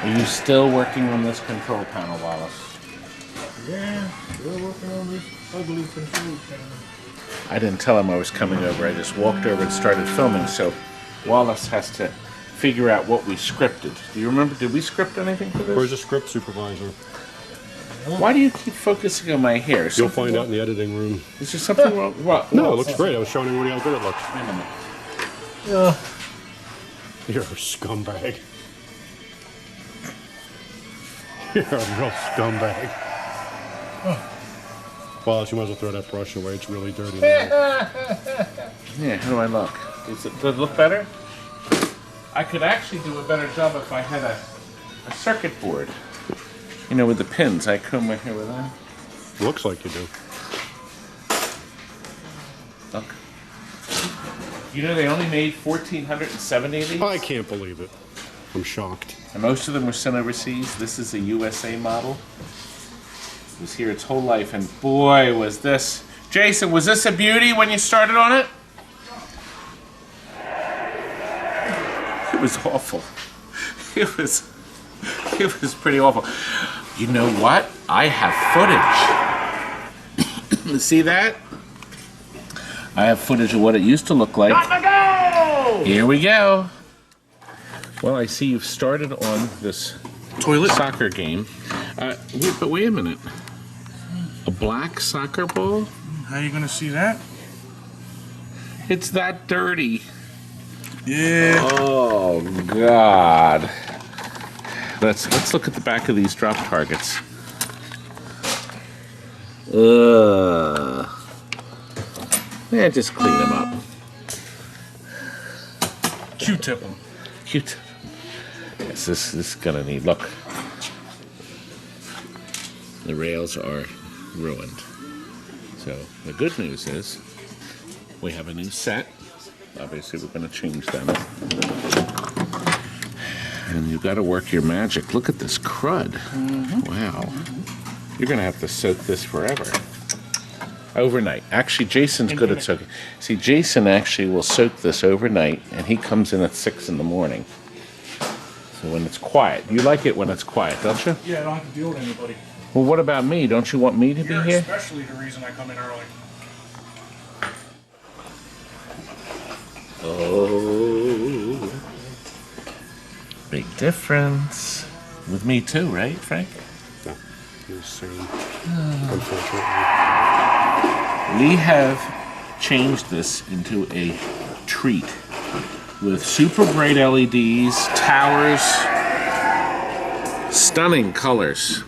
Are you still working on this control panel, Wallace? Yeah, we're working on this ugly control panel. I didn't tell him I was coming over. I just walked over and started filming, so Wallace has to figure out what we scripted. Do you remember? Did we script anything for this? Where's the script supervisor? Why do you keep focusing on my hair? You'll find out in the editing room. Is there something wrong? What? No, it looks great. I was showing everybody how good it looks. Wait a minute. Yeah. You're a scumbag. You're a real scumbag. Well, you might as well throw that brush away. It's really dirty now. Yeah, how do I look? Does it look better? I could actually do a better job if I had a circuit board. You know, with the pins. I comb my hair with that. Looks like you do. Look. You know they only made 1,470 of these? I can't believe it. I'm shocked. And most of them were sent overseas. This is a USA model. It was here its whole life, and boy, was this... Jason, was this a beauty when you started on it? It was awful. It was pretty awful. You know what? I have footage. See that? I have footage of what it used to look like. Here we go. Well, I see you've started on this Toilet soccer game. But wait a minute. A black soccer ball? How are you gonna see that? It's that dirty. Yeah. Oh God. Let's look at the back of these drop targets. Yeah, just clean them up. Q-tip them. Cute. Yes, this is gonna need. Look. The rails are ruined. So the good news is we have a new set. Obviously we're going to change them. And you've got to work your magic. Look at this crud. Wow. You're going to have to soak this forever. Overnight. Actually, Jason's good at soaking. See, Jason actually will soak this overnight, and he comes in at 6 in the morning. So when it's quiet. You like it when it's quiet, don't you? Yeah, I don't have to deal with anybody. Well, what about me? Don't you want me to be You're here? especially the reason I come in early. Oh. Big difference. With me too, right, Frank? No, you're the same. Unfortunately. We have changed this into a treat with super bright LEDs, towers, stunning colors.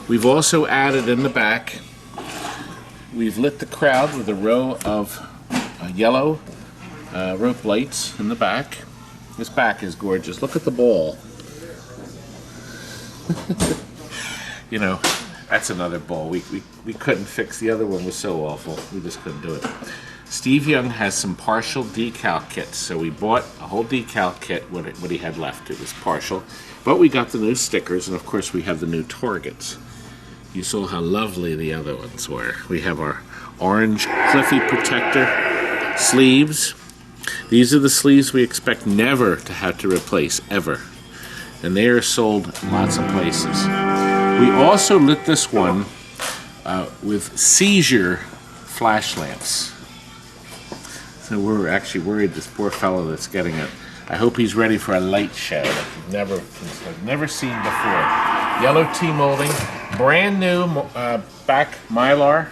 We've also added in the back, we've lit the crowd with a row of yellow rope lights in the back. This back is gorgeous. Look at the ball. You know, that's another ball. We couldn't fix. The other one was so awful. We just couldn't do it. Steve Young has some partial decal kits, so we bought a whole decal kit, what he had left. It was partial. But we got the new stickers, and of course we have the new targets. You saw how lovely the other ones were. We have our orange Cliffy Protector sleeves. These are the sleeves we expect never to have to replace, ever. And they are sold in lots of places. We also lit this one with seizure flash lamps. So we're actually worried this poor fellow that's getting it. I hope he's ready for a light show that you've never seen before. Yellow T-molding, brand new back Mylar.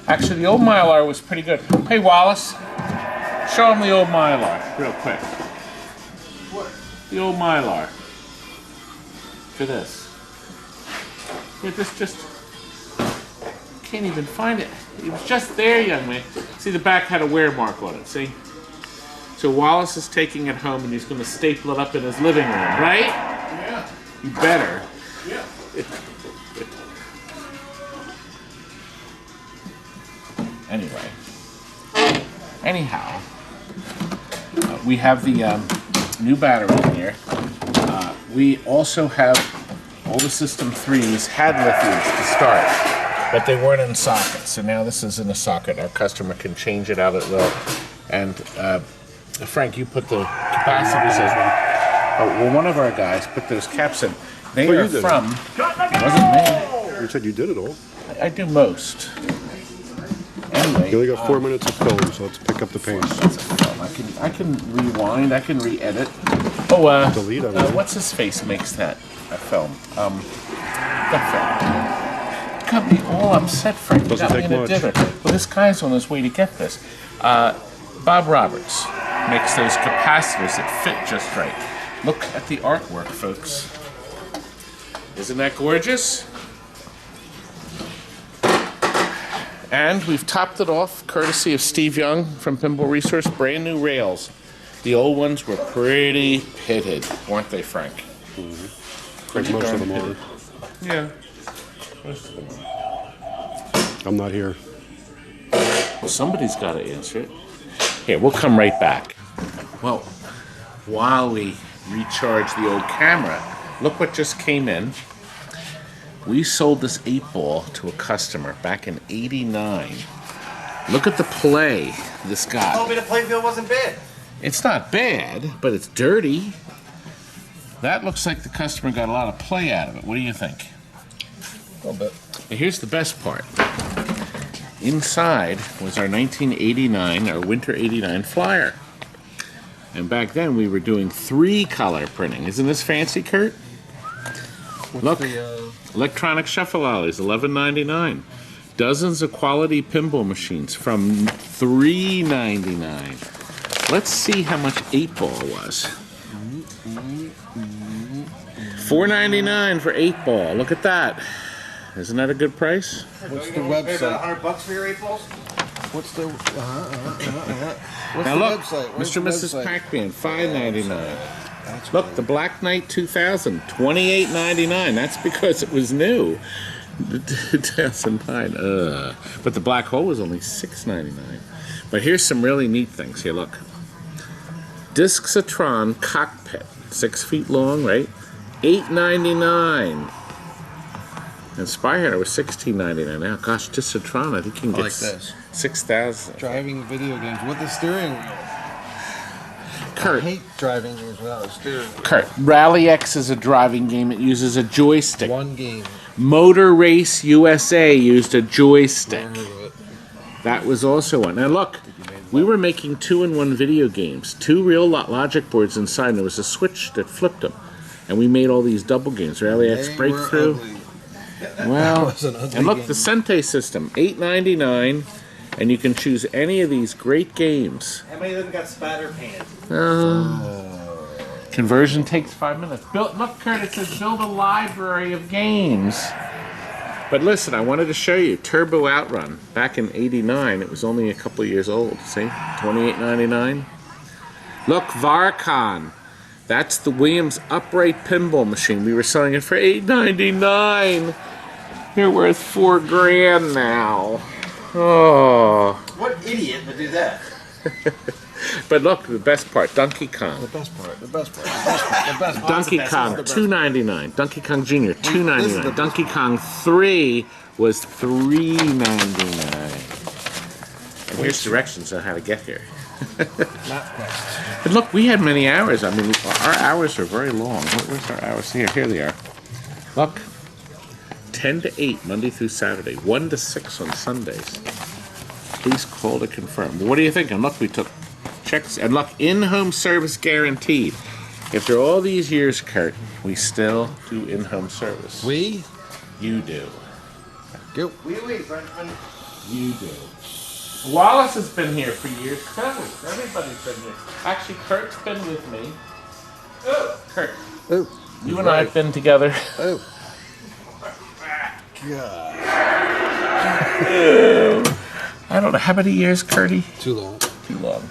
Actually, the old Mylar was pretty good. Hey, Wallace, show him the old Mylar real quick. What? The old Mylar. For this. Yeah, this just can't even find it. It was just there, young man. See, the back had a wear mark on it. See? So Wallace is taking it home and he's going to staple it up in his living room, right? Yeah. You better. Yeah. Anyway. Anyhow, we have the new battery in here. We also have all the System 3s had lithiums to start, but they weren't in sockets. So now this is in a socket. Our customer can change it out at will. And Frank, you put the capacitors in. Oh, well, one of our guys put those caps in. They Well, are you did it. from. It wasn't me. You said you did it all. I do most. Anyway. You only got 4 minutes of film, so let's pick up the pace. That's a film. I can rewind. I can re-edit. Oh, Delete, I mean. what's his face makes that a film? That film. Got me all upset, Frank. You Doesn't got me take in a much. dither. Well, this guy's on his way to get this. Bob Roberts makes those capacitors that fit just right. Look at the artwork, folks. Isn't that gorgeous? And we've topped it off, courtesy of Steve Young from Pinball Resource, brand new rails. The old ones were pretty pitted, weren't they, Frank? Like most of them are. Yeah. Most of them are. I'm not here. Well, somebody's got to answer it. Here, we'll come right back. Well, while we recharge the old camera, look what just came in. We sold this 8-ball to a customer back in '89. Look at the play this got. Told me the playfield wasn't bad. It's not bad, but it's dirty. That looks like the customer got a lot of play out of it. What do you think? A little bit. Now here's the best part. Inside was our 1989, our winter '89 flyer. And back then we were doing 3-color printing. Isn't this fancy, Kurt? Look, electronic shuffle ollies, $11.99. Dozens of quality pinball machines from $3.99. Let's see how much 8-ball was. $4.99 for 8-ball. Look at that. Isn't that a good price? What's the Pay about website? $100 for your 8 balls? What's the what's Now the look, website? Where's Mr. the and Mrs. website? Pac-Man, $5.99. That's Look, the Black Knight 2000, $28.99. That's because it was new. 2009. But the Black Hole was only $6.99. But here's some really neat things. Here, look. Discsatron cockpit, 6 feet long, right? $8.99. And Spyhider was $16.99. Now, gosh, Discsatron, I think you can I get like this. 6,000. Driving video games with the steering wheel. I Kurt, hate driving games without a steering wheel. Kurt, Rally X is a driving game. It uses a joystick. One game. Motor Race USA used a joystick. Never heard of it. That was also one. Now look, we were making 2-in-1 video games. 2 real logic boards inside, and there was a switch that flipped them. And we made all these double games. Rally X They were Breakthrough. ugly. Well, was an ugly and look, game. the Sente system, $8.99, and you can choose any of these great games. How many of them got spatter painted? Conversion takes 5 minutes. Look, Kurt, it says build a library of games. But listen, I wanted to show you Turbo Outrun. Back in '89, it was only a couple of years old. See, $28.99. Look, Varcon. That's the Williams upright pinball machine. We were selling it for $8.99. They're worth $4,000 now. Oh. What idiot would do that? But look, the best part, Donkey Kong. The best part. The best part. The best part. The best part. Donkey Kong, $2.99. Donkey Kong Jr., $2.99. Donkey Kong 3 was $3.99. And here's directions on how to get here. And look, we had many hours. I mean, our hours are very long. Where's our hours? Here they are. Look, 10 to 8, Monday through Saturday. 1 to 6 on Sundays. Please call to confirm. What do you think? And look, we took checks. And look, in-home service guaranteed. After all these years, Kurt, we still do in-home service. We You do. go. Wee Frenchman. You do. Wallace has been here for years too. Everybody's been here. Actually, Kurt's been with me. Oh, Kurt, Oh. you and I have been together. Oh. God. I don't know, how many years, Kurtie? Too long. Too long.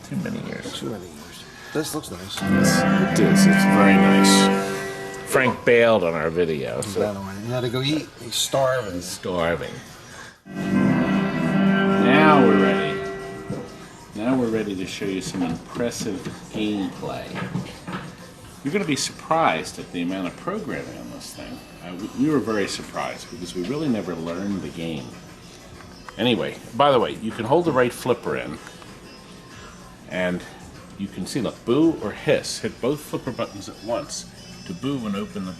Too many years. Too many years. This looks nice. It is. It's very nice. Frank bailed on our video, so By the way, you gotta go eat. He's starving. he's starving. Now we're ready. Now we're ready to show you some impressive gameplay. You're going to be surprised at the amount of programming on this thing. We were very surprised because we really never learned the game. Anyway, by the way, you can hold the right flipper in, and You can see, look, boo or hiss. Hit both flipper buttons at once to boo and open the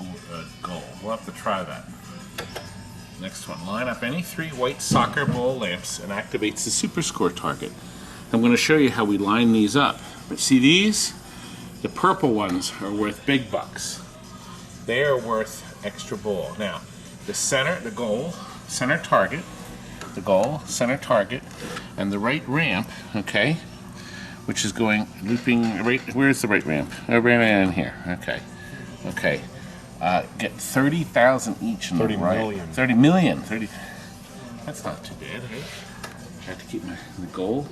goal. We'll have to try that. Next one, line up any 3 white soccer ball lamps and activates the super score target. I'm going to show you how we line these up. But see these? The purple ones are worth big bucks. They are worth extra ball. Now, the center, the goal, center target, the goal, center target, and the right ramp, okay, which is going, looping, right, where's the right ramp? Oh, right in here, okay, okay. Get 30,000 each in 30 the right. million. 30 million. 30. That's not too bad. I have to keep the goal.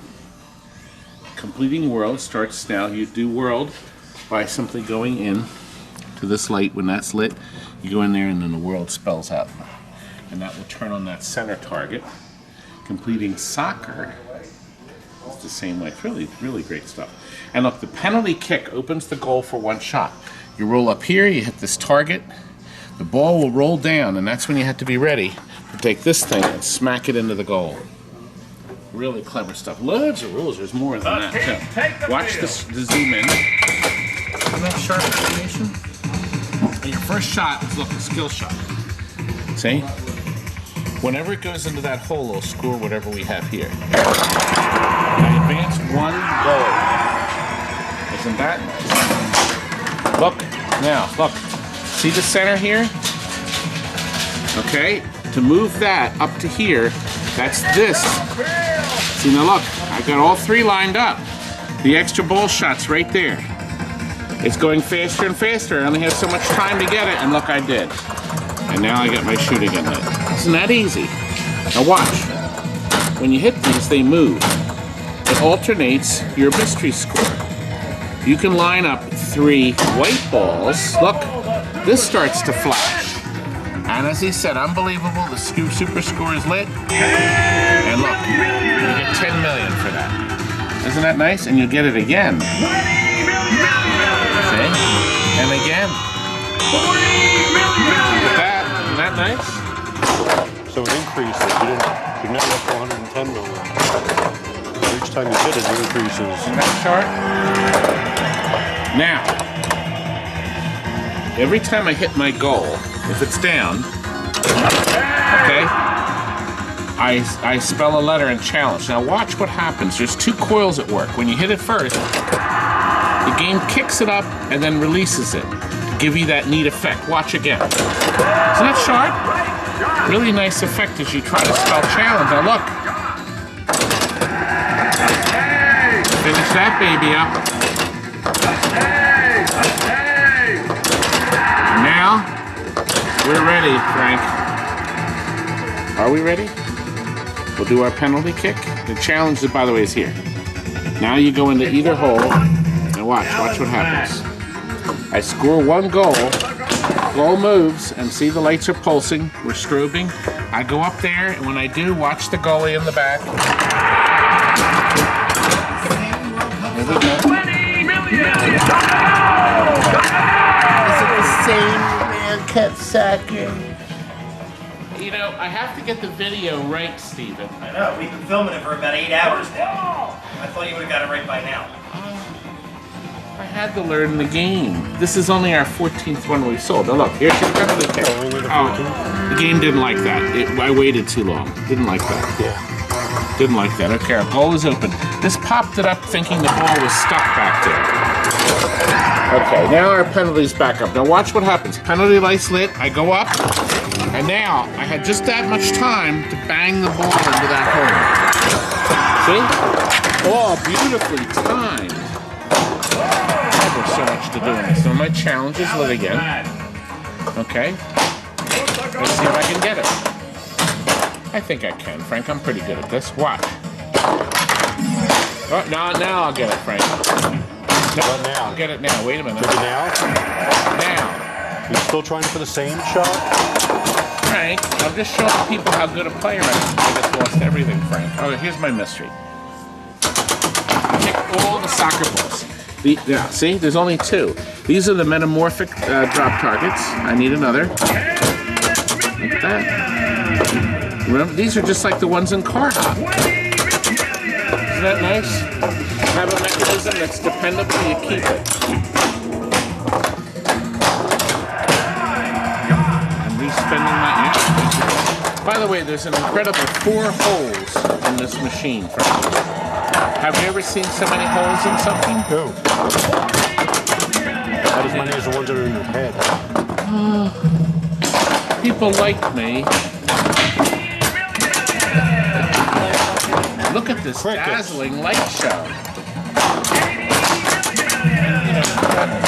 Completing world starts now. You do world by simply going in to this light. When that's lit, you go in there and then the world spells out. And that will turn on that center target. Completing soccer is the same way. It's really, really great stuff. And look, the penalty kick opens the goal for 1 shot. You roll up here, you hit this target, the ball will roll down, and that's when you have to be ready to take this thing and smack it into the goal. Really clever stuff. Loads of rules. There's more than that, too. Watch the zoom in. Isn't that sharp animation? And your first shot is, look, a skill shot. See? Whenever it goes into that hole, it'll score whatever we have here. I advanced 1 goal. Isn't that nice? Look, now, look. See the center here? Okay, to move that up to here, that's this. See, now look, I got all 3 lined up. The extra ball shot's right there. It's going faster and faster. I only have so much time to get it, and look, I did. And now I got my shoot again lit. Isn't that easy? Now watch. When you hit these, they move. It alternates your mystery score. You can line up 3 white balls. Look, this starts to flash. And as he said, unbelievable, the super score is lit. And look, you get 10 million for that. Isn't that nice? And you'll get it again. See? And again. Look at that. Isn't that nice? So it increases. You're now up to 110 million. Each time you hit it, it increases. Isn't that sharp? Now, every time I hit my goal, if it's down, okay, I spell a letter and challenge. Now watch what happens. There's 2 coils at work. When you hit it first, the game kicks it up and then releases it to give you that neat effect. Watch again. Isn't that sharp? Really nice effect as you try to spell challenge. Now look. Finish that baby up. Now, we're ready, Frank. Are we ready? We'll do our penalty kick. The challenge, by the way, is here. Now you go into either hole, and watch what happens. I score 1 goal, goal moves, and see the lights are pulsing, we're strobing. I go up there, and when I do, watch the goalie in the back. Here we go. 20 million! Same man cut soccer. You know, I have to get the video right, Steven. I know, we've been filming it for about 8 hours now. I thought you would have got it right by now. I had to learn the game. This is only our 14th one we've sold. Now look, here's your penalty kick. Oh, the game didn't like that. I waited too long. Didn't like that. Yeah. Didn't like that. Okay, our goal is open. This popped it up thinking the ball was stuck back there. Okay, now our penalty's back up. Now watch what happens. Penalty light's lit, I go up, and now I had just that much time to bang the ball into that hole. See? Oh, beautifully timed. There's so much to do in this. So my challenge is lit again. Okay. Let's see if I can get it. I think I can, Frank. I'm pretty good at this. Watch. Oh, now I'll get it, Frank. No, now? I'll get it now. Wait a minute. Maybe now? Now. You're still trying for the same shot? Frank, I'm just showing people how good a player I am. I just lost everything, Frank. Oh, here's my mystery. Pick all the soccer balls. Yeah, see? There's only 2. These are the metamorphic drop targets. I need another. Look at that. Remember, these are just like the ones in Car Hop. Isn't that nice? Have a mechanism something that's dependable, you keep it. I'm respinning my amp. By the way, there's an incredible 4 holes in this machine. Have you ever seen so many holes in something? No. Not as many as the ones that are in your head. People like me. Look at this dazzling light show.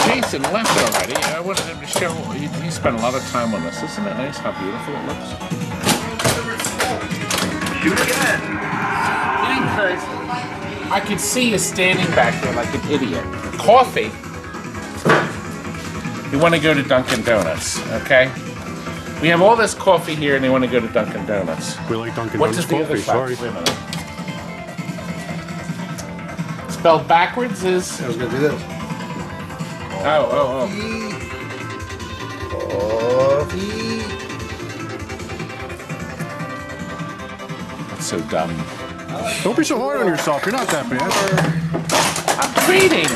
Jason left already. I wanted him to show. He spent a lot of time on this. Isn't it nice how beautiful it looks? Do it again. I could see you standing back there like an idiot. Coffee. You want to go to Dunkin' Donuts, okay? We have all this coffee here, and they want to go to Dunkin' Donuts. We like Dunkin' What Donuts does the other coffee, side? sorry. Wait a minute. Spelled backwards is. I was gonna do this. Oh. Coffee. That's so dumb. Don't be so hard on yourself. You're not that bad. I'm treating.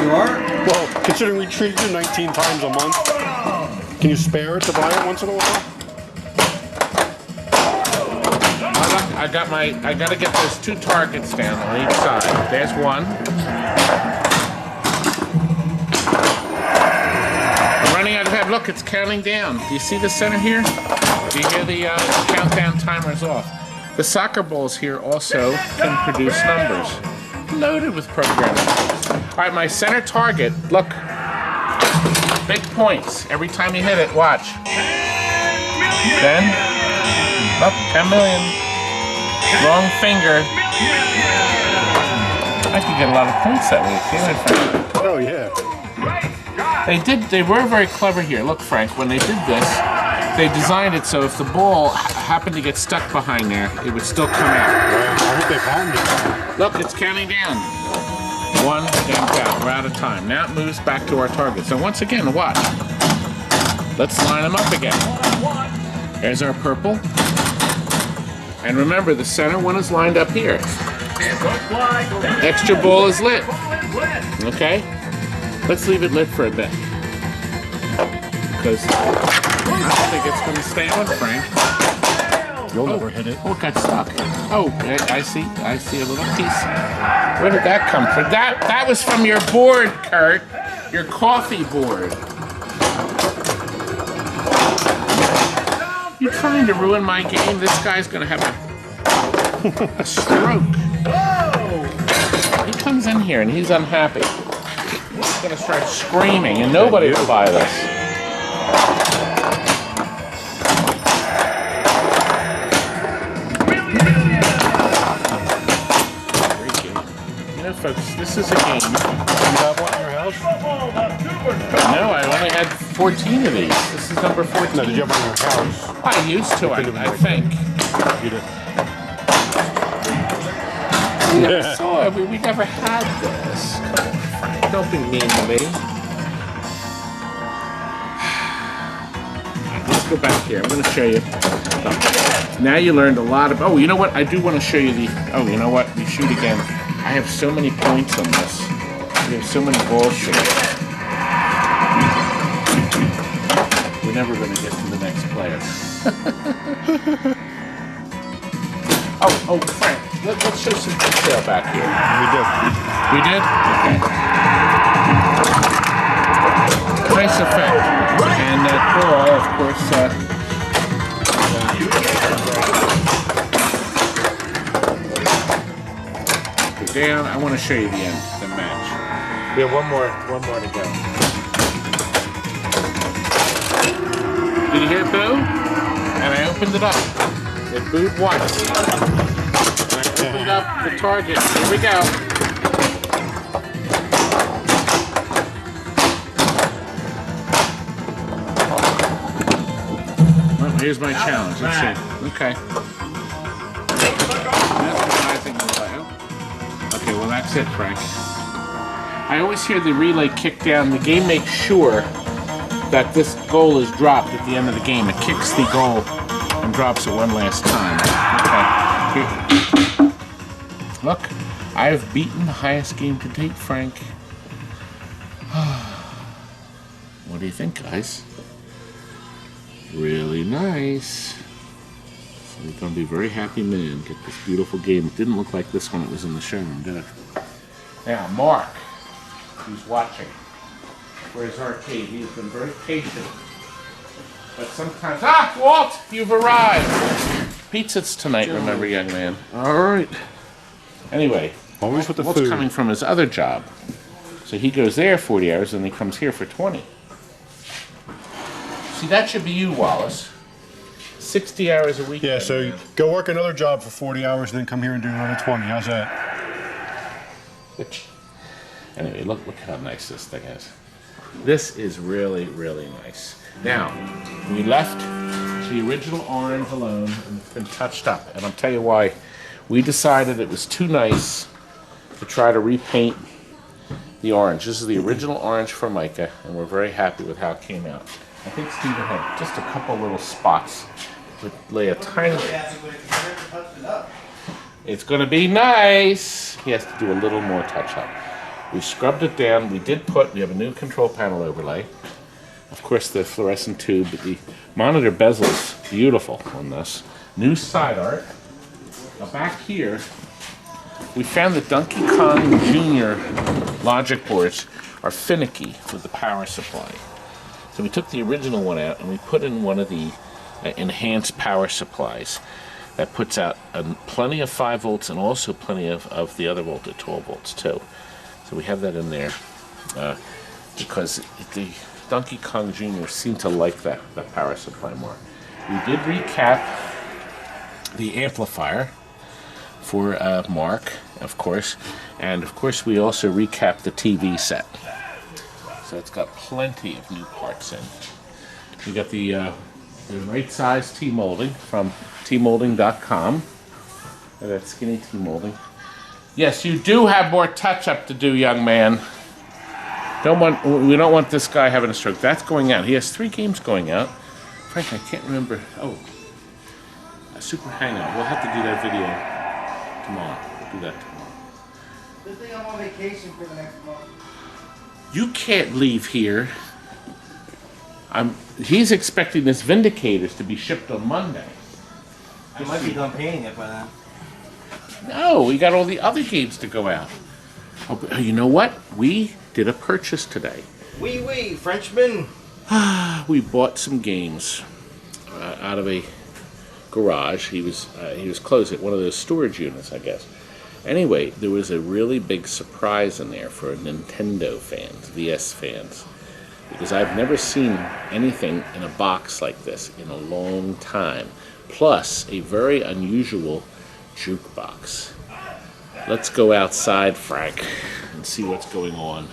You are? Well, considering we treat you 19 times a month, can you spare it to buy it once in a while? I gotta get those 2 targets down on each side. There's one. I'm running out of time. Look, it's counting down. Do you see the center here? Do you hear the countdown timer's off? The soccer balls here also can produce numbers. Loaded with programming. All right, my center target, look. Big points. Every time you hit it, watch. Then, up, 10 million. Wrong finger. I could get a lot of points that way, can't I? Oh, yeah. They were very clever here. Look, Frank, when they did this, they designed it so if the ball happened to get stuck behind there, it would still come out. Wow, I hope they found it. Look, it's counting down. 1 down, out. We're out of time. Now it moves back to our target. So once again, watch. Let's line them up again. There's our purple. And remember, the center one is lined up here. Extra ball is lit. Okay? Let's leave it lit for a bit. Because I don't think it's going to stay on, Frank. You'll never hit it. Oh, it got stuck. Oh, I see a little piece. Where did that come from? That was from your board, Kurt. Your coffee board. You're trying to ruin my game. This guy's gonna have a stroke. He comes in here and he's unhappy. He's gonna start screaming, and nobody will buy this. Folks, this is a game. You have one in your house? No, I only had 14 of these. This is number 14. No, did you have one in your house? I used to, I think. You did. We never saw it. We never had this. Come on, Frank. Don't be mean to me. Right, let's go back here. I'm going to show you. Now you learned a lot of... Oh, you know what? I do want to show you the... Oh, you know what? We shoot again. I have so many points on this. We have so many balls here. We're never going to get to the next player. oh, Frank, let's show some detail back here. We did? Okay. Nice effect. And Paul, of course, down. I want to show you the end, the match. We have one more to go. Did you hear it boo? And I opened it up. It booed once. And I opened up the target. Here we go. Well, here's my challenge. Let's see. Okay. Okay, well that's it, Frank. I always hear the relay kick down. The game makes sure that this goal is dropped at the end of the game. It kicks the goal and drops it one last time. Okay. Here. Look, I have beaten the highest game to date, Frank. What do you think, guys? Really nice. So you're going to be a very happy man. Get this beautiful game. It didn't look like this one that was in the showroom, did it? Now, Mark, who's watching for his arcade, he's been very patient. But sometimes, Walt, you've arrived. Pizza's tonight, remember, young man. All right. Anyway, Always with the Walt's food. coming from his other job. So he goes there 40 hours and he comes here for 20. See, that should be you, Wallace. 60 hours a week. Yeah, so you go work another job for 40 hours and then come here and do another 20. How's that? Anyway, look how nice this thing is. This is really, really nice. Now, we left the original orange alone and it's been touched up. And I'll tell you why. We decided it was too nice to try to repaint the orange. This is the original orange Formica, and we're very happy with how it came out. I think Steven had just a couple little spots. Would lay a tiny... It's going to be nice. He has to do a little more touch-up. We scrubbed it down. We have a new control panel overlay. Of course, the fluorescent tube, but the monitor bezel's beautiful on this. New side art. Now back here, we found that Donkey Kong Jr. logic boards are finicky with the power supply. So we took the original one out and we put in one of the enhanced power supplies that puts out plenty of 5 volts and also plenty of the other voltage, 12 volts too. So we have that in there because the Donkey Kong Jr. seemed to like that power supply more. We did recap the amplifier for Mark, of course, and of course we also recapped the TV set. So it's got plenty of new parts in. We got the right size T-molding from tmolding.com. That skinny T-molding. Yes, you do have more touch-up to do, young man. We don't want this guy having a stroke. That's going out. He has 3 games going out. Frank, I can't remember. Oh, a Super Hangout. We'll have to do that video tomorrow. We'll do that tomorrow. Good thing I'm on vacation for the next month. You can't leave here. He's expecting this Vindicators to be shipped on Monday. I might be done painting it by then. No, we got all the other games to go out. Oh, but you know what? We did a purchase today. Oui, Frenchman. We bought some games out of a garage. He was closed at one of those storage units, I guess. Anyway, there was a really big surprise in there for Nintendo fans, VS fans, because I've never seen anything in a box like this in a long time. Plus, a very unusual jukebox. Let's go outside, Frank, and see what's going on.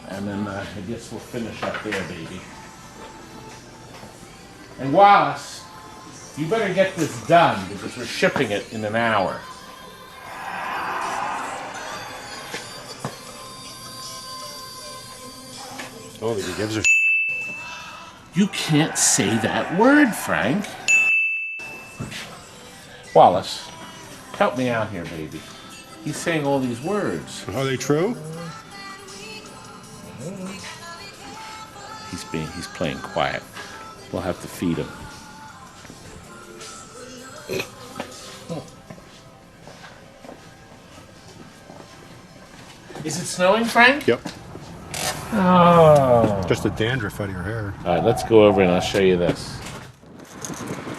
And then I guess we'll finish up there, baby. And Wallace, you better get this done because we're shipping it in an hour. Oh, he gives her. You can't say that word, Frank. Wallace, help me out here, baby. He's saying all these words. Are they true? He's playing quiet. We'll have to feed him. Is it snowing, Frank? Yep. Oh. Just a dandruff out of your hair. All right, let's go over and I'll show you this.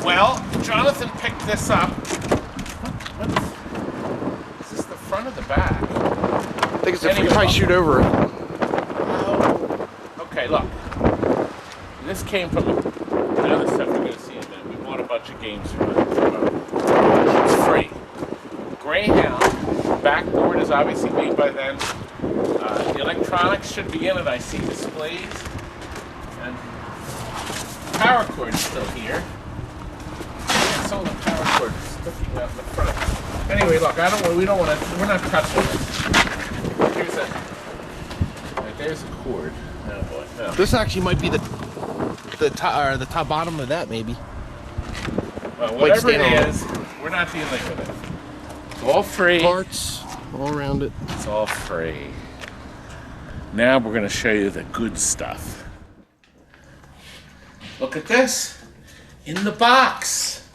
Well, Jonathan picked this up. Is this the front or the back? I think it's Anyway, if we try to shoot over it. Oh. Okay, look. This came from the other stuff we're going to see in a minute. We bought a bunch of games from it. It's free. Greyhound backboard is obviously made by them. The electronics should be in it. I see displays. And power cord's still here. It's all the power cord sticking out in the front. Anyway, look, we don't want to, we're not touching this. Here's right, there's a cord. Oh boy, no. This actually might be the top bottom of that, maybe. Well, whatever it is, we're not dealing with it. It's all free. Parts. all around it. It's all free. Now we're going to show you the good stuff. Look at this. In the box.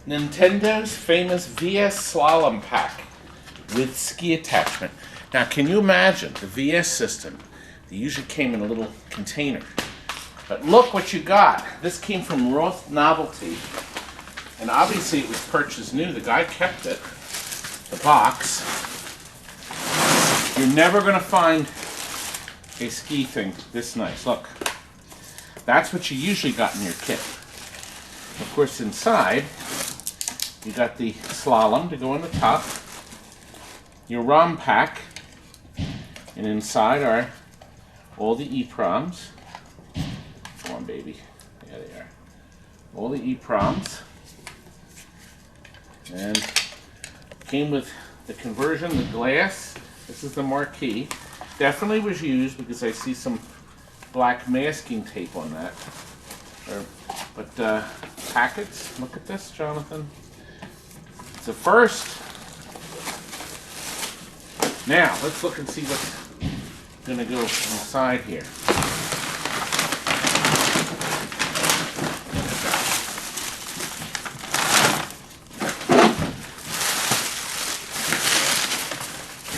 Nintendo's famous VS Slalom pack with ski attachment. Now, can you imagine the VS system? They usually came in a little container. But look what you got. This came from Roth Novelty. And obviously it was purchased new. The guy kept it. The box. You're never going to find a ski thing this nice. Look. That's what you usually got in your kit. Of course, inside, you got the slalom to go on the top. Your ROM pack. And inside are all the EPROMs. Come on, baby. Yeah, they are. All the EPROMs. And came with the conversion, the glass. This is the marquee. Definitely was used because I see some black masking tape on that. But packets, look at this, Jonathan. It's a first. Now, let's look and see what's going to go inside here.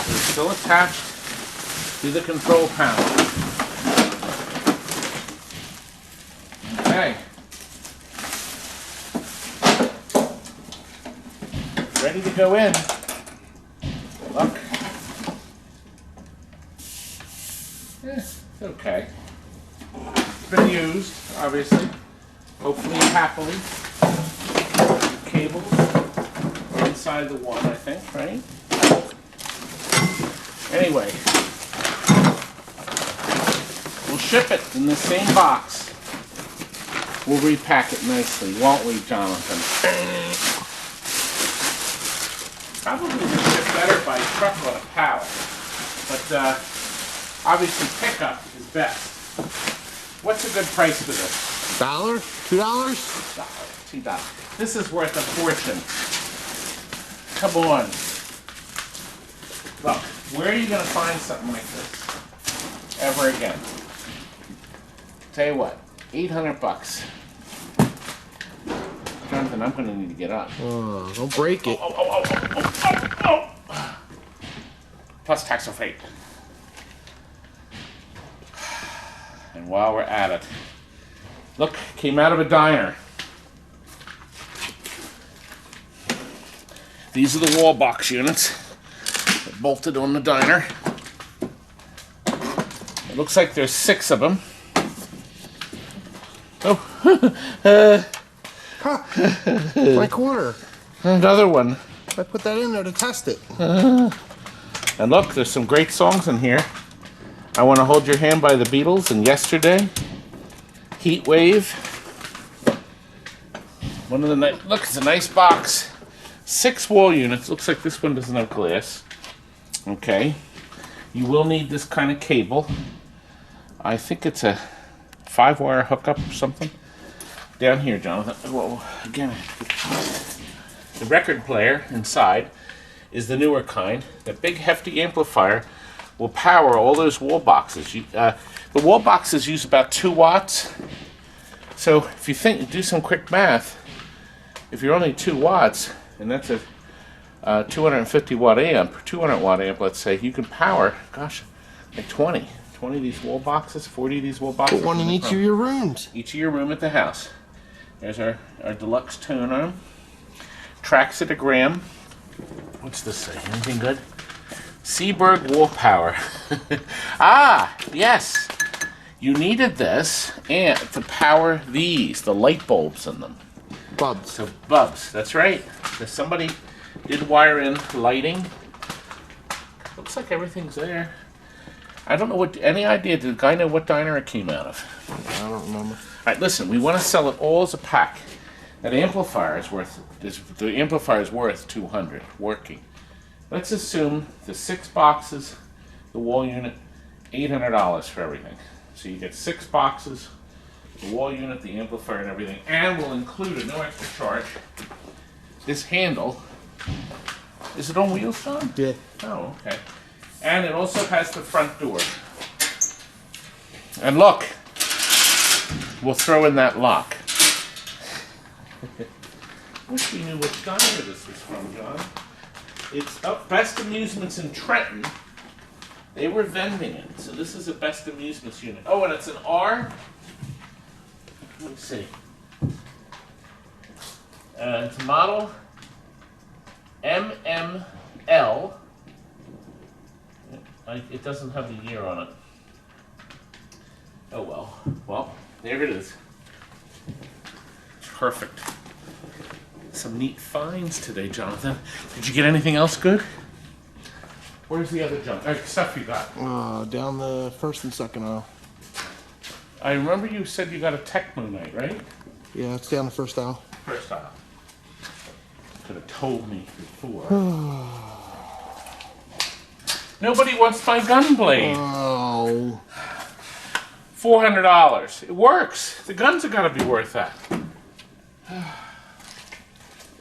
It's still attached to the control panel. Okay. Ready to go in. Look. Yeah, it's okay. It's been used, obviously. Hopefully, happily. The cables are inside the one, I think, right? Anyway, we'll ship it in the same box. We'll repack it nicely, won't we, Jonathan? Probably would ship better by truckload of pallet, but obviously pickup is best. What's a good price for this? $1? $2? $2. This is worth a fortune. Come on. Look, where are you going to find something like this ever again? Tell you what, $800. Jonathan, I'm going to need to get up. Oh, don't break it. Plus tax or freight. And while we're at it, look, came out of a diner. These are the wall box units that bolted on the diner. It looks like there's 6 of them. Oh, My corner. another one. I put that in there to test it. And look, there's some great songs in here. I Want to Hold Your Hand by the Beatles and Yesterday. Heat Wave. One of the look, it's a nice box. 6 wall units. Looks like this one doesn't have glass. Okay. You will need this kind of cable. I think it's a 5-wire hookup or something. Down here, Jonathan. Whoa, again. The record player inside is the newer kind. The big hefty amplifier will power all those wall boxes. The wall boxes use about 2 watts. So if you do some quick math, if you're only 2 watts, and that's a 250 watt amp, 200 watt amp, let's say, you can power, gosh, like 20 of these wall boxes, 40 of these wall boxes. Put one in each of your rooms. Each of your room at the house. There's our deluxe tone arm. Tracks at a gram. What's this say? Anything good? Seaberg wall power. Ah, yes. You needed this and to power these, the light bulbs in them. Bubs. So bulbs, that's right. So somebody did wire in lighting. Looks like everything's there. I don't know any idea. Did the guy know what diner it came out of? I don't remember. All right, listen, we want to sell it all as a pack. That amplifier is worth, the amplifier is worth $200 working. Let's assume the 6 boxes, the wall unit, $800 for everything. So you get 6 boxes, the wall unit, the amplifier, and everything, and we'll include at no extra charge this handle Is it on wheels, John? Yeah. Oh, okay. And it also has the front door. And look, we'll throw in that lock. Wish we knew what diner this was from, John. It's up Best Amusements in Trenton. They were vending it, so this is a Best Amusements unit. Oh, and it's an R. Let me see. It's model MML. It doesn't have the year on it. Oh well. Well, there it is. Perfect. Some neat finds today, Jonathan. Did you get anything else good? Where's the other junk? Stuff you got? Down the first and second aisle. I remember you said you got a Tecmo Night, right? Yeah, it's down the first aisle. First aisle. Could have told me before. Nobody wants my gun blade. Oh. $400. It works. The guns have got to be worth that.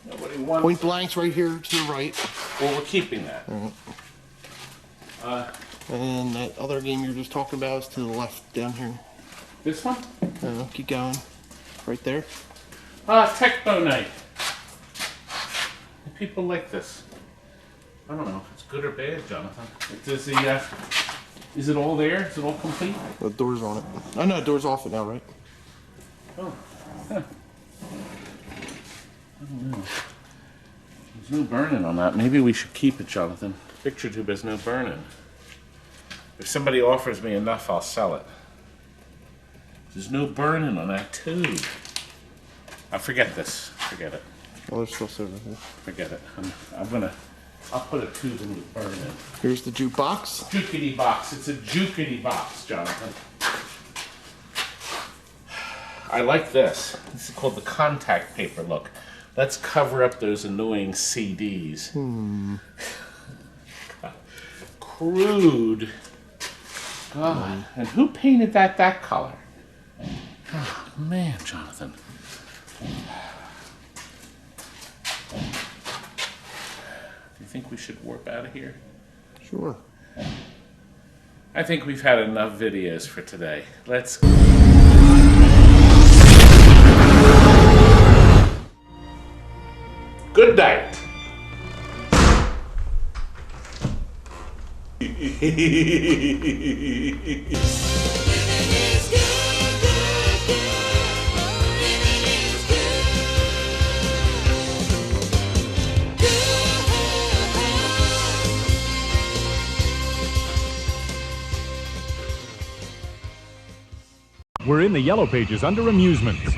Nobody wants. Point blank's right here to the right. Well, we're keeping that. And that other game you were just talking about is to the left down here. This one? Keep going. Right there. Tecmo Night. People like this. I don't know if it's good or bad, Jonathan. Is it all there? Is it all complete? The door's on it. Oh no, the door's off it now, right? Oh. Huh. I don't know. There's no burning on that. Maybe we should keep it, Jonathan. Picture tube has no burning. If somebody offers me enough, I'll sell it. There's no burning on that tube. I'll forget this. Forget it. Oh, there's still silver here. Forget it. I'll put a tube in the burn in. Here's the jukebox. Jukety box. It's a jukety box, Jonathan. I like this. This is called the contact paper. Look, let's cover up those annoying CDs. Crude. God. And who painted that color? Oh, man, Jonathan. Do you think we should warp out of here? Sure. I think we've had enough videos for today. Let's Good night. We're in the yellow pages under amusements.